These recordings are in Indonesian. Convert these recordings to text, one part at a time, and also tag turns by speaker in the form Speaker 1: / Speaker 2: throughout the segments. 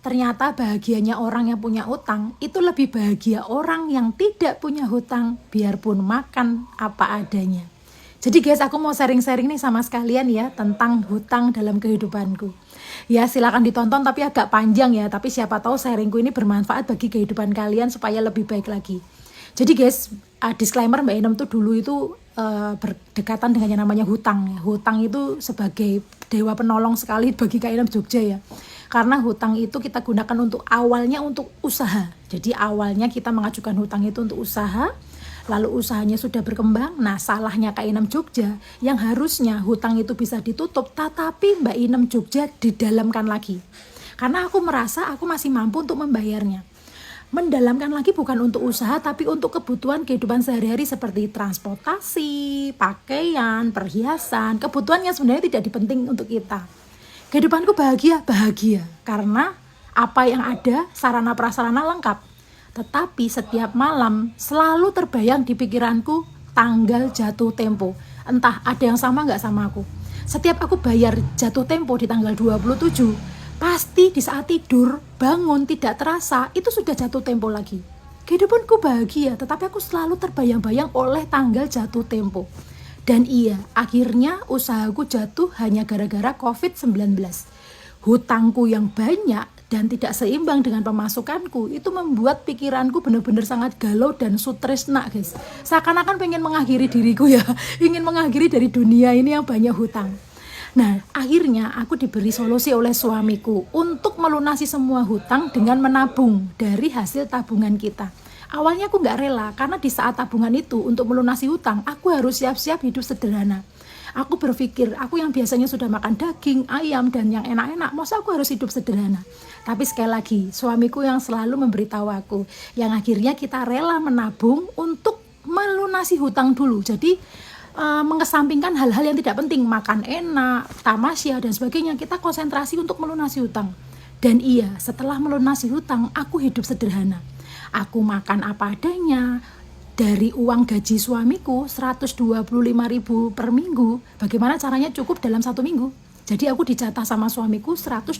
Speaker 1: ternyata bahagianya orang yang punya hutang itu lebih bahagia orang yang tidak punya hutang biarpun makan apa adanya. Jadi guys, aku mau sharing-sharing nih sama sekalian ya tentang hutang dalam kehidupanku. Ya silakan ditonton tapi agak panjang ya, tapi siapa tahu sharingku ini bermanfaat bagi kehidupan kalian supaya lebih baik lagi. Jadi guys, disclaimer Mbak Inem tuh dulu itu berdekatan dengan yang namanya hutang ya. Hutang itu sebagai dewa penolong sekali bagi Kak Inem Jogja ya. Karena hutang itu kita gunakan untuk awalnya untuk usaha. Jadi awalnya kita mengajukan hutang itu untuk usaha. Lalu usahanya sudah berkembang, nah salahnya Kak Inem Jogja yang harusnya hutang itu bisa ditutup, tetapi Mbak Inem Jogja didalamkan lagi. Karena aku merasa aku masih mampu untuk membayarnya. Mendalamkan lagi bukan untuk usaha, tapi untuk kebutuhan kehidupan sehari-hari seperti transportasi, pakaian, perhiasan, kebutuhan yang sebenarnya tidak penting untuk kita. Kehidupanku bahagia, karena apa yang ada, sarana prasarana lengkap. Tetapi setiap malam selalu terbayang di pikiranku tanggal jatuh tempo. Entah ada yang sama nggak sama aku. Setiap aku bayar jatuh tempo di tanggal 27, pasti di saat tidur, bangun, tidak terasa, itu sudah jatuh tempo lagi. Kehidupanku bahagia, tetapi aku selalu terbayang-bayang oleh tanggal jatuh tempo. Dan iya, akhirnya usahaku jatuh hanya gara-gara COVID-19. Hutangku yang banyak dan tidak seimbang dengan pemasukanku itu membuat pikiranku benar-benar sangat galau dan sutresna guys. Seakan-akan pengen mengakhiri diriku ya, ingin mengakhiri dari dunia ini yang banyak hutang. Nah akhirnya aku diberi solusi oleh suamiku untuk melunasi semua hutang dengan menabung dari hasil tabungan kita. Awalnya aku gak rela karena di saat tabungan itu untuk melunasi hutang aku harus siap-siap hidup sederhana. Aku berpikir, aku yang biasanya sudah makan daging, ayam, dan yang enak-enak, masa aku harus hidup sederhana? Tapi sekali lagi, suamiku yang selalu memberitahu aku, yang akhirnya kita rela menabung untuk melunasi hutang dulu. Jadi, mengesampingkan hal-hal yang tidak penting, makan enak, tamasya, dan sebagainya, kita konsentrasi untuk melunasi hutang. Dan iya, setelah melunasi hutang, aku hidup sederhana. Aku makan apa adanya. Dari uang gaji suamiku 125.000 per minggu, bagaimana caranya cukup dalam 1 minggu? Jadi aku dicatat sama suamiku 125.000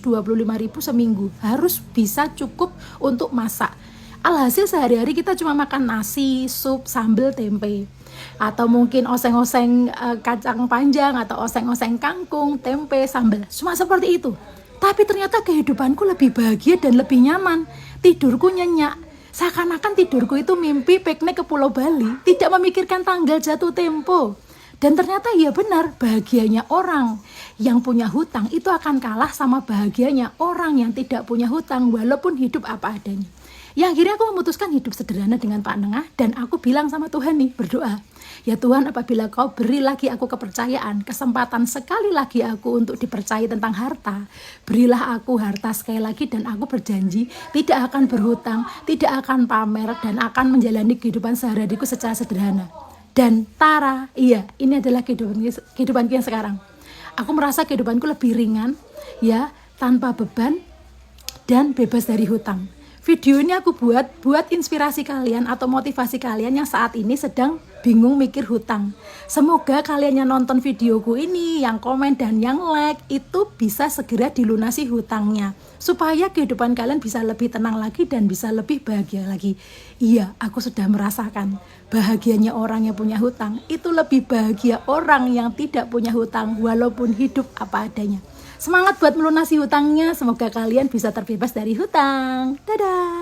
Speaker 1: seminggu, harus bisa cukup untuk masak. Alhasil sehari-hari kita cuma makan nasi, sup, sambal, tempe. Atau mungkin oseng-oseng kacang panjang, atau oseng-oseng kangkung, tempe, sambal. Cuma seperti itu. Tapi ternyata kehidupanku lebih bahagia dan lebih nyaman. Tidurku nyenyak. Seakan-akan tidurku itu mimpi piknik ke Pulau Bali, tidak memikirkan tanggal jatuh tempo. Dan ternyata ya benar, bahagianya orang yang punya hutang itu akan kalah sama bahagianya orang yang tidak punya hutang walaupun hidup apa adanya. Ya akhirnya aku memutuskan hidup sederhana dengan Pak Nengah dan aku bilang sama Tuhan nih, berdoa. Ya Tuhan, apabila kau beri lagi aku kepercayaan, kesempatan sekali lagi aku untuk dipercaya tentang harta, berilah aku harta sekali lagi dan aku berjanji tidak akan berhutang, tidak akan pamer dan akan menjalani kehidupan sehari-hariku secara sederhana. Dan tara, iya, ini adalah kehidupanku yang sekarang. Aku merasa kehidupanku lebih ringan, ya, tanpa beban dan bebas dari hutang. Video ini aku buat inspirasi kalian atau motivasi kalian yang saat ini sedang bingung mikir hutang. Semoga kalian yang nonton videoku ini, yang komen dan yang like itu bisa segera dilunasi hutangnya, supaya kehidupan kalian bisa lebih tenang lagi dan bisa lebih bahagia lagi. Iya, aku sudah merasakan bahagianya orang yang punya hutang itu lebih bahagia orang yang tidak punya hutang walaupun hidup apa adanya. Semangat buat melunasi hutangnya, semoga kalian bisa terbebas dari hutang. Dadah!